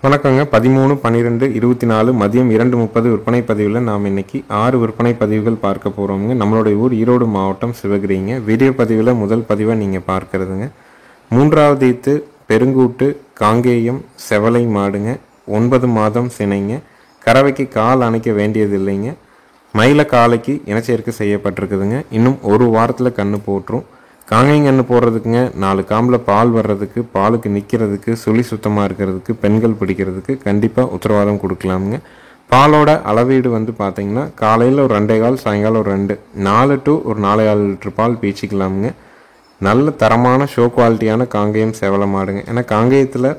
வணக்கங்க. 13/12/24 மதியம் 2:30 விற்பனை பதிவில் நாம் இன்னைக்கு 6 விற்பனை பதிவுகள் பார்க்க போகிறோமுங்க. நம்மளுடைய ஊர் ஈரோடு மாவட்டம் சிவகிரிங்க. வீடியோ பதிவில் முதல் பதிவை நீங்கள் பார்க்கறதுங்க. 3வது ஈத்து பெருங்கூட்டு காங்கேயம் செவலை மாடுங்க. 9 மாதம் சினைங்க. கறவைக்கு கால் அணைக்க வேண்டியது இல்லைங்க. மயில காலைக்கு இனச்சேர்க்கை செய்யப்பட்டிருக்குதுங்க. இன்னும் ஒரு வாரத்தில் கன்று போட்டுரும். காங்கைங்கன்று போடுறதுக்குங்க 4 காம்பில் பால் வர்றதுக்கு, பாலுக்கு நிற்கிறதுக்கு, சுழி சுத்தமாக இருக்கிறதுக்கு, பெண்கள் பிடிக்கிறதுக்கு கண்டிப்பாக உத்தரவாதம் கொடுக்கலாமுங்க. பாலோட அளவீடு பார்த்திங்கன்னா காலையில் ஒரு 2 கால், சாயங்காலம் ஒரு 2, 4 to ஒரு 4.5 லிட்டர் பால் பீச்சிக்கலாமுங்க. நல்ல தரமான ஷோ குவாலிட்டியான காங்கேயம் செவலை மாடுங்க. ஏன்னா காங்கேயத்தில்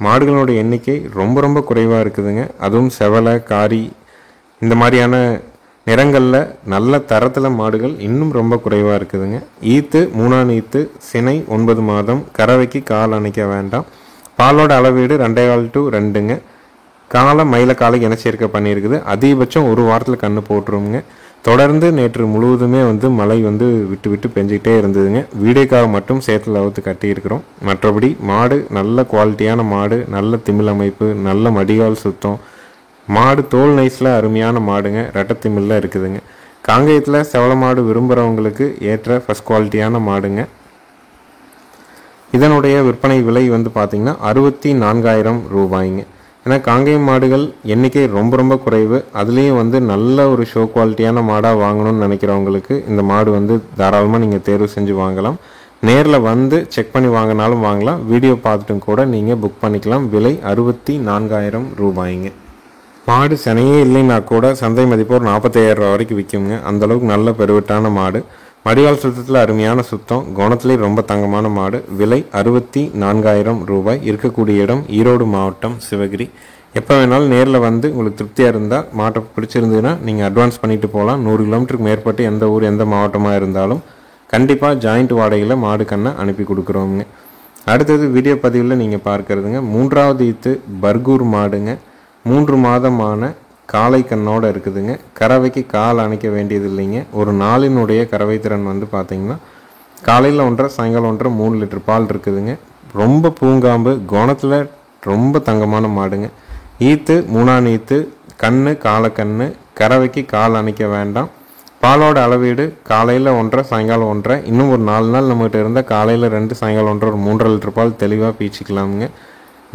மாடுகளோட எண்ணிக்கை ரொம்ப ரொம்ப குறைவாக இருக்குதுங்க. அதுவும் செவலை, காரி இந்த மாதிரியான நிறங்களில் நல்ல தரத்தில் மாடுகள் இன்னும் ரொம்ப குறைவாக இருக்குதுங்க. ஈத்து 3ஆம் ஈத்து சினை 9 மாதம். கறவைக்கு கால் அணைக்க வேண்டாம். பாலோட அளவீடு 2.25 to 2ங்க. காலை மயில காலைக்கு இனச்சேர்க்கை பண்ணியிருக்குது. அதிகபட்சம் ஒரு வாரத்தில் கன்று போட்டுருவோங்க. தொடர்ந்து நேற்று முழுவதுமே மழை விட்டு விட்டு பெஞ்சிக்கிட்டே இருந்ததுங்க. வீடியோக்காக மட்டும் சேத்துல அவுத்து கட்டியிருக்கிறோம். மற்றபடி மாடு நல்ல குவாலிட்டியான மாடு, நல்ல திமிழ் அமைப்பு, நல்ல மடிகால் சுத்தம், மாடு தோல் நைஸில் அருமையான மாடுங்க. ரெட்டத்திமிழில் இருக்குதுங்க. காங்கேயத்தில் செவலை மாடு விரும்புகிறவங்களுக்கு ஏற்ற ஃபஸ்ட் குவாலிட்டியான மாடுங்க. இதனுடைய விற்பனை விலை பார்த்திங்கன்னா 64,000 ரூபாய்ங்க. ஏன்னா காங்கேயம் மாடுகள் எண்ணிக்கை ரொம்ப ரொம்ப குறைவு. அதுலேயும் நல்ல ஒரு ஷோ குவாலிட்டியான மாடாக வாங்கணும்னு நினைக்கிறவங்களுக்கு இந்த மாடு தாராளமாக நீங்கள் தேர்வு செஞ்சு வாங்கலாம். நேரில் செக் பண்ணி வாங்கினாலும் வாங்கலாம். வீடியோ பார்த்துட்டும் கூட நீங்கள் புக் பண்ணிக்கலாம். விலை 64,000 ரூபாய்ங்க. மாடு சனையே இல்லைன்னா கூட சந்தை மதிப்பு ஒரு 45,000 ரூபா வரைக்கும் விற்குங்க. அந்தளவுக்கு நல்ல பெருவிட்டான மாடு. மடிகால் சுத்தத்தில் அருமையான சுத்தம், குணத்துலேயே ரொம்ப தங்கமான மாடு. விலை 64,000 ரூபாய். இருக்கக்கூடிய இடம் ஈரோடு மாவட்டம் சிவகிரி. எப்போ வேணாலும் நேரில் உங்களுக்கு திருப்தியாக இருந்தால், மாட்டை பிடிச்சிருந்ததுன்னா நீங்கள் அட்வான்ஸ் பண்ணிட்டு போகலாம். 100 கிலோமீட்டருக்கு மேற்பட்டு எந்த ஊர் எந்த மாவட்டமாக இருந்தாலும் கண்டிப்பாக ஜாயிண்ட் வாடகையில் மாடு கண்ணை அனுப்பி கொடுக்குறோங்க. அடுத்தது வீடியோ பதிவில் நீங்கள் பார்க்குறதுங்க 3வது ஈத்து பர்கூர் மாடுங்க. 3 மாதமான காளை கண்ணோடு இருக்குதுங்க. கறவைக்கு கால் அணைக்க வேண்டியது இல்லைங்க. ஒரு நாளினுடைய கறவை திறன் பார்த்திங்கன்னா காலையில் 1.5, சாயங்காலம் 1.5, 3 லிட்டர் பால் இருக்குதுங்க. ரொம்ப பூங்காம்பு, குணத்தில் ரொம்ப தங்கமான மாடுங்க. ஈத்து 3ஆம் ஈத்து, கண்ணு காலக்கண்ணு, கறவைக்கு கால் அணைக்க வேண்டாம். பாலோட அளவீடு காலையில் 1.5, சாயங்காலம் 1.5. இன்னும் ஒரு 4 நாள் நம்மகிட்ட இருந்தால் காலையில் 2, சாயங்காலம் 1.5, ஒரு 3.5 லிட்டர் பால் தெளிவாக பீச்சிக்கலாமுங்க.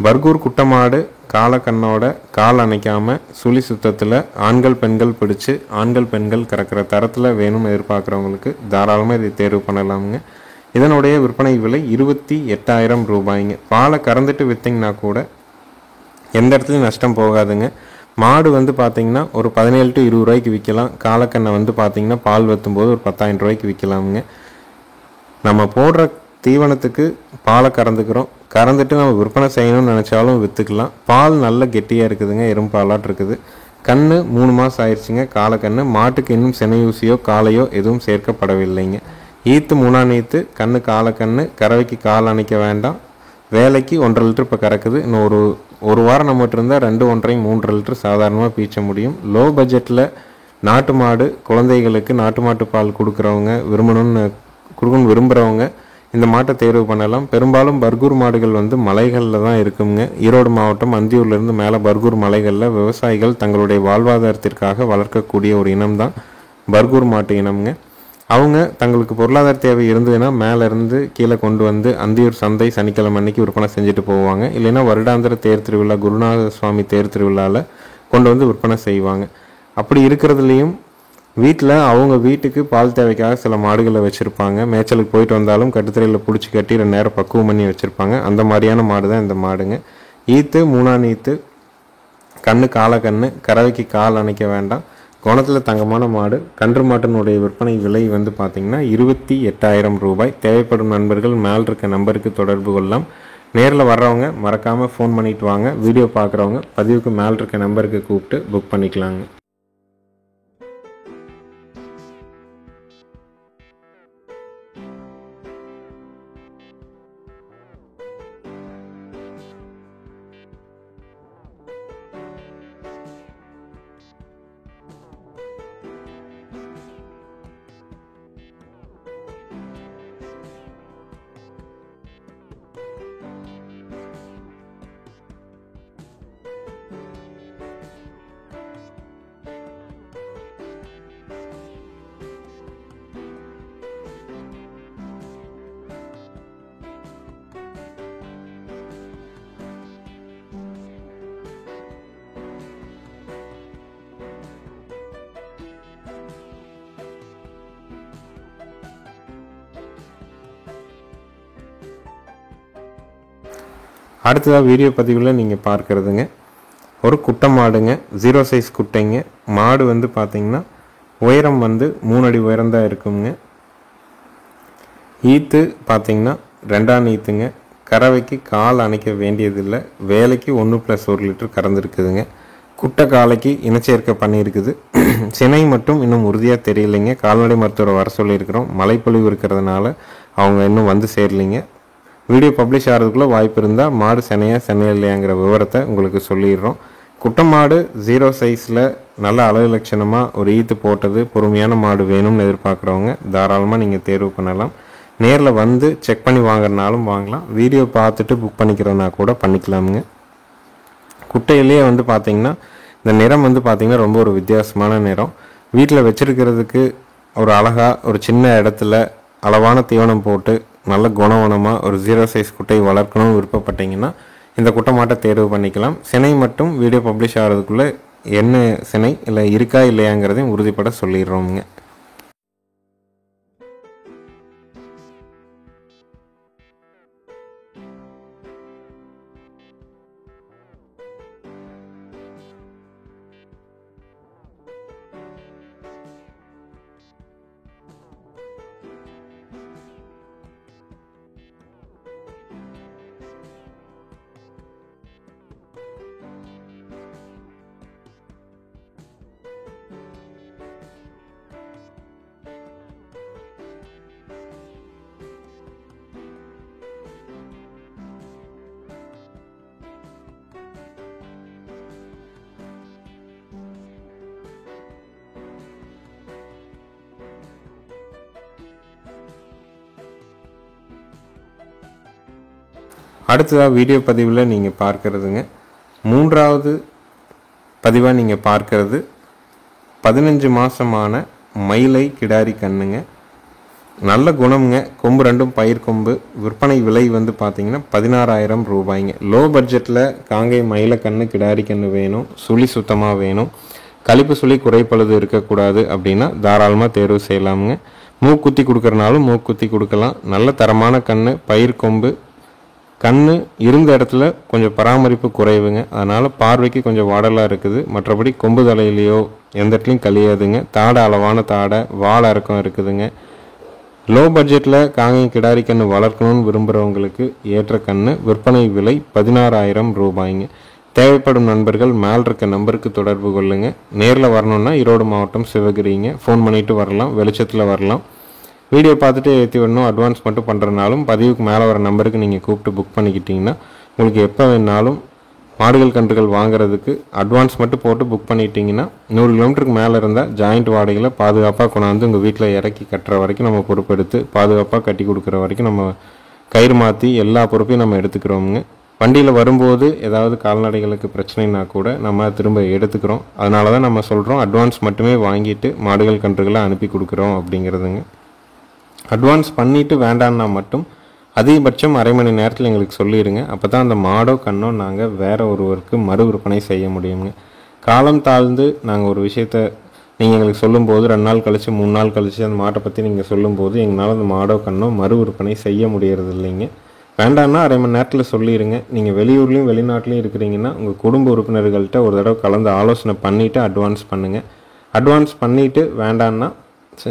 பர்கூர் குட்டை மாடு காலக்கண்ணோட கால் அணைக்காமல் சுழி சுத்தத்தில் ஆண்கள் பெண்கள் பிடிச்சி ஆண்கள் பெண்கள் கறக்கிற தரத்தில் வேணும் எதிர்பார்க்குறவங்களுக்கு தாராளமாக இதை தேர்வு பண்ணலாமுங்க. இதனுடைய விற்பனை விலை 28,000 ரூபாய்ங்க. பாலை கறந்துட்டு விற்றிங்கன்னா கூட எந்த இடத்துலையும் நஷ்டம் போகாதுங்க. மாடு பார்த்திங்கன்னா ஒரு 17 to 20 ரூபாய்க்கு விற்கலாம். காலக்கண்ணை பார்த்திங்கன்னா பால் வற்றும்போது ஒரு 10,000 ரூபாய்க்கு விற்கலாமுங்க. நம்ம போடுற தீவனத்துக்கு பாலை கறந்துட்டு நம்ம விற்பனை செய்யணும்னு நினச்சாலும் விற்றுக்கலாம். பால் நல்ல கெட்டியாக இருக்குதுங்க. எறும்பாலாட் இருக்குது. கன்று 3 மாதம் ஆயிடுச்சுங்க. காலக்கண்ணு. மாட்டுக்கு இன்னும் செனையூசியோ காலையோ எதுவும் சேர்க்கப்படவில்லைங்க. ஈத்து 3ஆம் ஈத்து, கன்று காலக்கண்ணு, கறவைக்கு கால் அணைக்க வேண்டாம். வேலைக்கு 1.5 லிட்டர் இப்போ கறக்குது. இன்னும் ஒரு வாரம் நம்மகிட்ட இருந்தால் 2, 1.5, 3 லிட்டர் சாதாரணமாக பீச்ச முடியும். லோ பட்ஜெட்டில் நாட்டு மாடு, குழந்தைகளுக்கு நாட்டு மாட்டு பால் கொடுக்கணும்னு விரும்புகிறவங்க இந்த மாட்டை தேர்வு பண்ணலாம். பெரும்பாலும் பர்கூர் மாடுகள் மலைகளில் தான் இருக்குங்க. ஈரோடு மாவட்டம் அந்தியூர்லேருந்து மேலே பர்கூர் மலைகளில் விவசாயிகள் தங்களுடைய வாழ்வாதாரத்திற்காக வளர்க்கக்கூடிய ஒரு இனம் தான் பர்கூர் மாட்டு இனம்ங்க. அவங்க தங்களுக்கு பொருளாதார தேவை இருந்ததுன்னா மேலேருந்து கீழே கொண்டு அந்தியூர் சந்தை சனிக்கிழமை அன்னைக்கு விற்பனை செஞ்சுட்டு போவாங்க. இல்லைன்னா வருடாந்திர தேர் திருவிழா, குருநாத சுவாமி தேர் திருவிழாவில் கொண்டு விற்பனை செய்வாங்க. அப்படி இருக்கிறதுலையும் அவங்க வீட்டுக்கு பால் தேவைக்காக சில மாடுகளை வச்சுருப்பாங்க. மேய்ச்சலுக்கு போயிட்டு வந்தாலும் கட்டுத்தரையில் பிடிச்சி கட்டி 2 நேரம் பக்குவம் பண்ணி வச்சுருப்பாங்க. அந்த மாதிரியான மாடு தான் இந்த மாடுங்க. ஈத்து 3ஆம் ஈத்து, கண்ணு காலக்கண்ணு, கறவைக்கு கால் அணைக்க வேண்டாம். குணத்தில் தங்கமான மாடு. கன்று மாட்டினுடைய விற்பனை விலை பார்த்திங்கன்னா 28,000 ரூபாய். தேவைப்படும் நண்பர்கள் மேல் இருக்க நம்பருக்கு தொடர்பு கொள்ளலாம். நேரில் வர்றவங்க மறக்காமல் ஃபோன் பண்ணிட்டு வாங்க. வீடியோ பார்க்குறவங்க பதிவுக்கு மேல் இருக்க நம்பருக்கு கூப்பிட்டு புக் பண்ணிக்கலாங்க. அடுத்ததாக வீடியோ பதிவில் நீங்கள் பார்க்குறதுங்க ஒரு குட்டை மாடுங்க, 0 சைஸ் குட்டைங்க. மாடு வந்து பார்த்திங்கன்னா உயரம் வந்து 3 அடி உயரம் தான் இருக்குங்க. ஈத்து பார்த்திங்கன்னா 2ஆம் ஈத்துங்க. கறவைக்கு கால் அணைக்க வேண்டியதில்லை. வேலைக்கு 1+1 லிட்டர் கறந்துருக்குதுங்க. குட்டை காலைக்கு இனச்சேர்க்கை பண்ணியிருக்குது. சினை மட்டும் இன்னும் உறுதியாக தெரியலைங்க. கால்நடை மருத்துவரை வர சொல்லியிருக்கிறோம். மழைப்பொழிவு இருக்கிறதுனால அவங்க இன்னும் வந்து சேரலைங்க. வீடியோ பப்ளிஷ் ஆகிறதுக்குள்ளே வாய்ப்பு இருந்தால் மாடு சென்னை இல்லையாங்கிற விவரத்தை உங்களுக்கு சொல்லிடுறோம். குட்டை மாடு 0 சைஸில் நல்ல அழகு லட்சணமாக ஒரு ஈத்து போட்டது பொறுமையான மாடு வேணும்னு எதிர்பார்க்குறவங்க தாராளமாக நீங்கள் தேர்வு பண்ணலாம். நேரில் வந்து செக் பண்ணி வாங்குறனாலும் வாங்கலாம். வீடியோ பார்த்துட்டு புக் பண்ணிக்கிறோன்னா கூட பண்ணிக்கலாமுங்க. குட்டையிலேயே வந்து பார்த்திங்கன்னா இந்த நிறம் வந்து பார்த்திங்கன்னா ரொம்ப ஒரு வித்தியாசமான நிறம். வீட்டில் வச்சுருக்கிறதுக்கு ஒரு அழகாக ஒரு சின்ன இடத்துல அளவான தீவனம் போட்டு நல்ல குணவனமாக ஒரு 0 சைஸ் குட்டையை வளர்க்கணும்னு விருப்பப்பட்டீங்கன்னா இந்த குட்டை மாட்டை தேர்வு பண்ணிக்கலாம். சினை மட்டும் வீடியோ பப்ளிஷ் ஆகிறதுக்குள்ளே என்ன சினை இல்லை இருக்கா இல்லையாங்கிறதையும் உறுதிப்பட சொல்லிடுறோமுங்க. அடுத்ததாக வீடியோ பதிவில் நீங்கள் பார்க்குறதுங்க 3வது பதிவாக நீங்கள் பார்க்குறது 15 மாதமான மயிலை கிடாரி கண்ணுங்க. நல்ல குணம்ங்க. கொம்பு ரெண்டும் பயிர் கொம்பு. விற்பனை விலை வந்து பார்த்திங்கன்னா 16,000 ரூபாய்ங்க. லோ பட்ஜெட்டில் காங்கை மயிலை கண்ணு கிடாரி கண்ணு வேணும், சுழி சுத்தமாக வேணும், கழிப்பு சுழி குறைப்பழுது இருக்கக்கூடாது அப்படின்னா தாராளமாக தேர்வு செய்யலாமுங்க. மூக்குத்தி கொடுக்குறனாலும் மூக்குத்தி கொடுக்கலாம். நல்ல தரமான கண்ணு, பயிர் கொம்பு. கண்ணு இருந்த இடத்துல கொஞ்சம் பராமரிப்பு குறைவுங்க. அதனால் பார்வைக்கு கொஞ்சம் வாடலாக இருக்குது. மற்றபடி கொம்பு தலையிலையோ எந்த இடத்துலையும் கழியாதுங்க. தாடை அளவான தாடை, வால் இறக்கம் இருக்குதுங்க. லோ பட்ஜெட்டில் காங்கை கிடாரி கண்ணு வளர்க்கணும்னு விரும்புகிறவங்களுக்கு ஏற்ற கண்ணு. விற்பனை விலை 16,000 ரூபாய்ங்க. தேவைப்படும் நண்பர்கள் மேல் இருக்க நம்பருக்கு தொடர்பு கொள்ளுங்க. நேரில் வரணுன்னா ஈரோடு மாவட்டம் சிவகிரிங்க. ஃபோன் பண்ணிவிட்டு வரலாம், வெளிச்சத்தில் வரலாம். வீடியோ பார்த்துட்டு ஏற்றி விடணும், அட்வான்ஸ் மட்டும் பண்ணுறதுனாலும் பதிவுக்கு மேலே வர நம்பருக்கு நீங்கள் கூப்பிட்டு புக் பண்ணிக்கிட்டிங்கன்னா உங்களுக்கு எப்போ வேணாலும் மாடுகள் கன்றுகள் வாங்குறதுக்கு அட்வான்ஸ் மட்டும் போட்டு புக் பண்ணிட்டீங்கன்னா 100 கிலோமீட்டருக்கு மேலே இருந்தால் ஜாயிண்ட் வாடகையில் பாதுகாப்பாக கொண்டாந்து உங்கள் வீட்டில் இறக்கி கட்டுற வரைக்கும் நம்ம பொறுப்பெடுத்து பாதுகாப்பாக கட்டி கொடுக்குற வரைக்கும் நம்ம கயிறு மாற்றி எல்லா பொறுப்பையும் நம்ம எடுத்துக்கிறோமுங்க. வண்டியில் வரும்போது ஏதாவது கால்நடைகளுக்கு பிரச்சனைனா கூட நம்ம திரும்ப எடுத்துக்கிறோம். அதனால தான் நம்ம சொல்கிறோம் அட்வான்ஸ் மட்டுமே வாங்கிட்டு மாடுகள் கன்றுகளை அனுப்பி கொடுக்குறோம் அப்படிங்கிறதுங்க. அட்வான்ஸ் பண்ணிவிட்டு வேண்டான்னா மட்டும் அதிகபட்சம் அரை மணி நேரத்தில் எங்களுக்கு சொல்லிடுங்க. அப்போ தான் அந்த மாடோ கண்ணோ நாங்கள் வேறு ஒருவருக்கு மறு விற்பனை செய்ய முடியுங்க. காலம் தாழ்ந்து நாங்கள் ஒரு விஷயத்த நீங்கள் எங்களுக்கு சொல்லும்போது 2 நாள் கழித்து 3 நாள் கழித்து அந்த மாட்டை பற்றி நீங்கள் சொல்லும்போது எங்களால் அந்த மாடோ கண்ணோ மறு விற்பனை செய்ய முடியறது இல்லைங்க. வேண்டான்னா அரை மணி நேரத்தில் சொல்லிடுங்க. நீங்கள் வெளியூர்லேயும் வெளிநாட்டிலையும் இருக்கிறீங்கன்னா உங்கள் குடும்ப உறுப்பினர்கள்ட்ட ஒரு தடவை கலந்து ஆலோசனை பண்ணிவிட்டு அட்வான்ஸ் பண்ணுங்கள். அட்வான்ஸ் பண்ணிவிட்டு வேண்டான்னா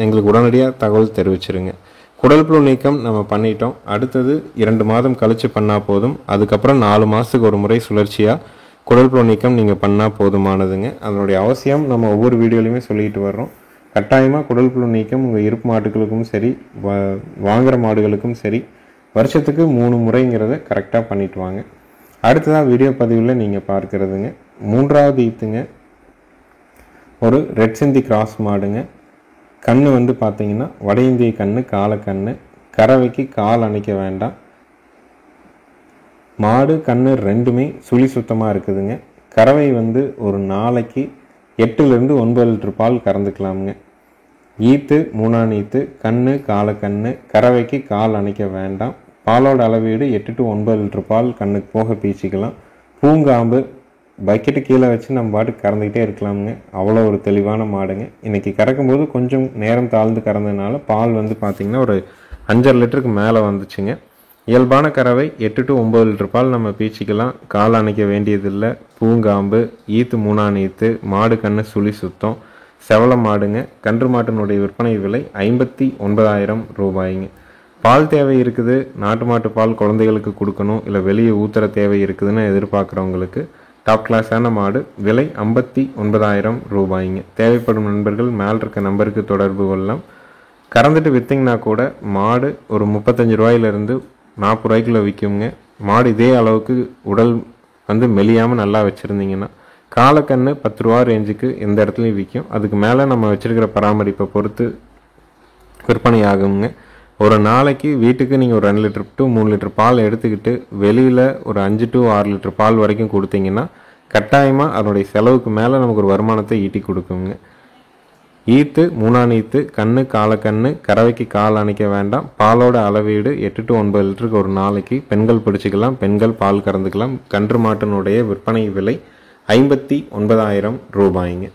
எங்களுக்கு உடனடியாக தகவல் தெரிவிச்சிருங்க. குடல் புழு நீக்கம் நம்ம பண்ணிட்டோம். அடுத்தது 2 மாதம் கழித்து பண்ணால் போதும். அதுக்கப்புறம் 4 மாதத்துக்கு ஒரு முறை சுழற்சியாக குடல் புழு நீக்கம் நீங்கள் பண்ணால் போதுமானதுங்க. அதனுடைய அவசியம் நம்ம ஒவ்வொரு வீடியோலையுமே சொல்லிட்டு வர்றோம். கட்டாயமாக குடல் புழு நீக்கம் உங்கள் இருப்பு மாட்டுகளுக்கும் சரி, வாங்குகிற மாடுகளுக்கும் சரி, வருஷத்துக்கு 3 முறைங்கிறத கரெக்டாக பண்ணிட்டு வாங்க. அடுத்ததாக வீடியோ பதிவில் நீங்கள் பார்க்குறதுங்க 3வது ஈத்துங்க. ஒரு ரெட் சிந்தி கிராஸ் மாடுங்க. கண்ணு வந்து பார்த்திங்கன்னா வட இந்திய கண்ணு, காலக்கண்ணு. கறவைக்கு கால் அணைக்க வேண்டாம். மாடு கண்ணு ரெண்டுமே சுழி சுத்தமாக இருக்குதுங்க. கறவை வந்து ஒரு நாளைக்கு 8லிருந்து 9 லிட்டர் பால் கறந்துக்கலாமுங்க. ஈத்து 3ஆம் ஈத்து, கண்ணு காலக்கண்ணு. கறவைக்கு கால் அணைக்க வேண்டாம். பாலோட அளவீடு 8 to 9 லிட்டர் பால் கண்ணுக்கு போக பீச்சிக்கலாம். பூங்காம்பு பக்கெட்டு கீழே வச்சு நம்ம பாட்டுக்கு கறந்துக்கிட்டே இருக்கலாமுங்க. அவ்வளோ ஒரு தெளிவான மாடுங்க. இன்றைக்கி கறக்கும்போது கொஞ்சம் நேரம் தாழ்ந்து கறந்ததுனால பால் வந்து பார்த்திங்கன்னா ஒரு 5.5 லிட்டருக்கு மேலே வந்துச்சுங்க. இயல்பான கறவை 8 to 9 லிட்டர் பால் நம்ம பீச்சிக்கலாம். கால் அணைக்க வேண்டியதில்லை. பூங்காம்பு, ஈத்து 3ஆம் ஈத்து, மாடு கண்ணு சுழி சுத்தம், செவல மாடுங்க. கன்று மாட்டினுடைய விற்பனை விலை 59,000 ரூபாய்ங்க. பால் தேவை இருக்குது, நாட்டு மாட்டு பால் குழந்தைகளுக்கு கொடுக்கணும், இல்லை வெளியே ஊத்துற தேவை இருக்குதுன்னு எதிர்பார்க்குறவங்களுக்கு டாப் கிளாஸான மாடு. விலை 59,000 ரூபாய்ங்க. தேவைப்படும் நண்பர்கள் மேல் இருக்க நம்பருக்கு தொடர்பு கொள்ளலாம். கறந்துட்டு விற்றிங்கன்னா கூட மாடு ஒரு 35 ரூபாயிலிருந்து 40 ரூபாய்க்குள்ள விற்குங்க. மாடு இதே அளவுக்கு உடல் வந்து மெலியாமல் நல்லா வச்சுருந்தீங்கன்னா காலக்கண்ணு 10 ரூபா ரேஞ்சுக்கு எந்த இடத்துலையும் விற்கும். அதுக்கு மேலே நம்ம வச்சுருக்கிற பராமரிப்பை பொறுத்து விற்பனை ஆகுங்க. ஒரு நாளைக்கு வீட்டுக்கு நீங்கள் ஒரு 2 லிட்டர் to 3 லிட்டர் பால் எடுத்துக்கிட்டு வெளியில் ஒரு 5 to 6 லிட்டர் பால் வரைக்கும் கொடுத்தீங்கன்னா கட்டாயமாக அதனுடைய செலவுக்கு மேலே நமக்கு ஒரு வருமானத்தை ஈட்டி கொடுக்குங்க. ஈத்து 3ஆம் ஈத்து, கண்ணு காலக்கண்ணு, கறவைக்கு கால் அணைக்க வேண்டாம். பாலோட அளவீடு 8 to 9 லிட்டருக்கு ஒரு நாளைக்கு. பெண்கள் பிடிச்சிக்கலாம், பெண்கள் பால் கறந்துக்கலாம். கன்று மாட்டினுடைய விற்பனை விலை 59,000 ரூபாய்ங்க.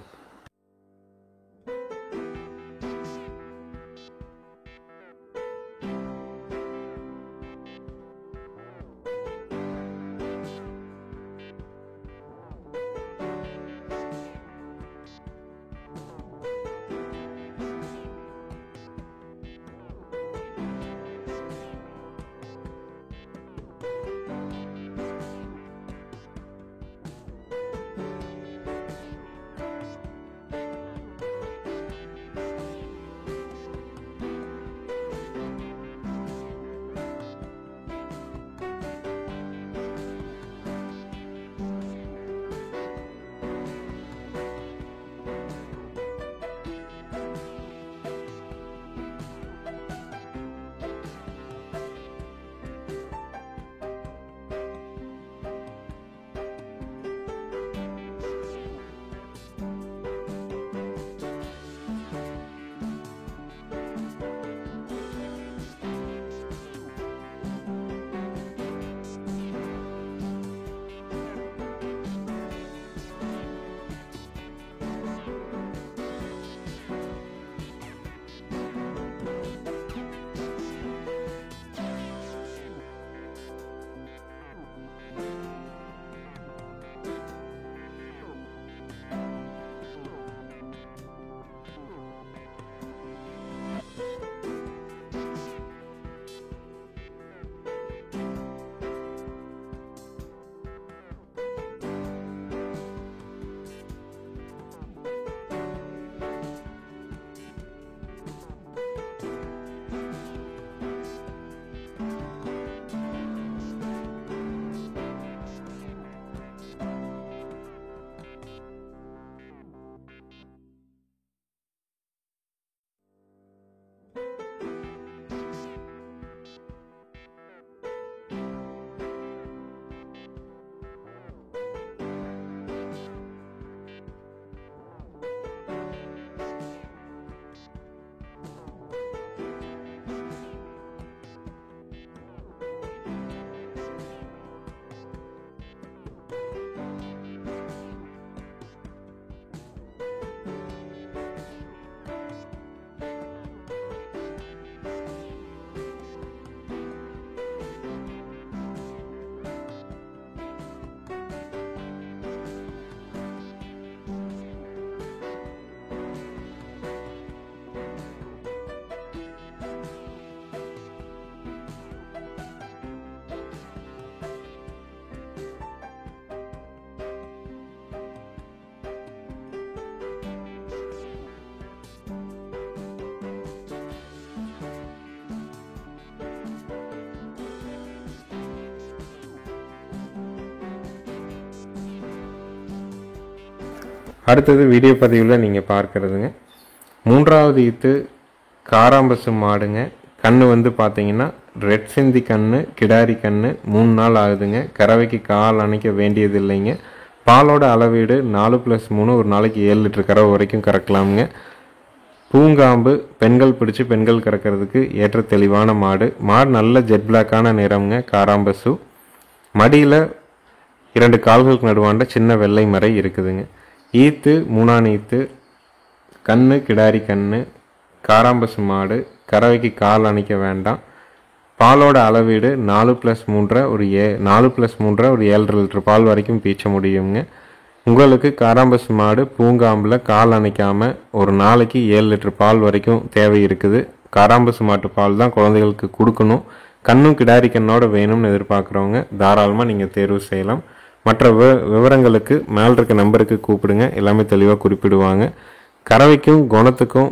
அடுத்தது வீடியோ பதிவில் நீங்கள் பார்க்குறதுங்க 3ஆவது ஈத்து காராம்பசு மாடுங்க. கன்று வந்து பார்த்தீங்கன்னா ரெட் சிந்தி கன்று, கிடாரி கன்று. 3 நாள் ஆகுதுங்க. கறவைக்கு கால் அணைக்க வேண்டியது இல்லைங்க. பாலோட அளவீடு 4+3 ஒரு நாளைக்கு 7 லிட்டர் கறவை வரைக்கும் கறக்கலாமுங்க. பூங்காம்பு, பெண்கள் பிடிச்சி பெண்கள் கறக்கிறதுக்கு ஏற்ற தெளிவான மாடு. மாடு நல்ல ஜெட் பிளாக்கான நிறம்ங்க. காராம்பசு. மடியில் 2 கால்களுக்கு நடுவாண்ட சின்ன வெள்ளை மறை இருக்குதுங்க. ஈத்து 3ஆம் ஈத்து, கண்ணு கிடாரி கண்ணு, காராம்பசு மாடு. கறவைக்கு கால் அணைக்க வேண்டாம். பாலோட அளவீடு 4+3 ஒரு 4+3 ஒரு 7 லிட்டர் பால் வரைக்கும் பீச்ச முடியுங்க. உங்களுக்கு காராம்பசு மாடு பூங்காம்பில் கால் அணைக்காமல் ஒரு நாளைக்கு 7 லிட்டர் பால் வரைக்கும் தேவை இருக்குது. காராம்பசு மாட்டு பால் தான் குழந்தைகளுக்கு கொடுக்கணும். கண்ணும் கிடாரி கண்ணோட வேணும்னு எதிர்பார்க்குறவங்க தாராளமாக நீங்கள் தேர்வு செய்யலாம். மற்ற விவரங்களுக்கு மேல் இருக்க நம்பருக்கு கூப்பிடுங்க, எல்லாமே தெளிவாக குறிப்பிடுவாங்க. கறவைக்கும் குணத்துக்கும்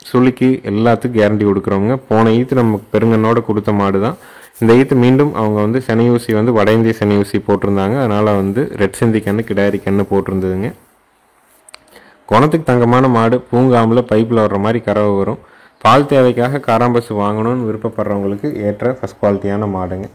சுளுக்கி எல்லாத்துக்கும் கேரண்டி கொடுக்குறவங்க. போன ஈத்து நம்ம பெருங்கண்ணோட கொடுத்த மாடு தான். இந்த ஈத்து மீண்டும் அவங்க வந்து சனியூசி வந்து வட இந்திய சனியூசி போட்டிருந்தாங்க. அதனால் வந்து ரெட் சிந்தி கண்ணு கிடாரி கண்ணு போட்டிருந்ததுங்க. குணத்துக்கு தங்கமான மாடு பூங்காம்பில் பைப்பில் வர்ற மாதிரி கறவை வரும். பால் தேவைக்காக காராம்பசு வாங்கணும்னு விருப்பப்படுறவங்களுக்கு ஏற்ற ஃபஸ்ட் குவாலிட்டியான மாடுங்க.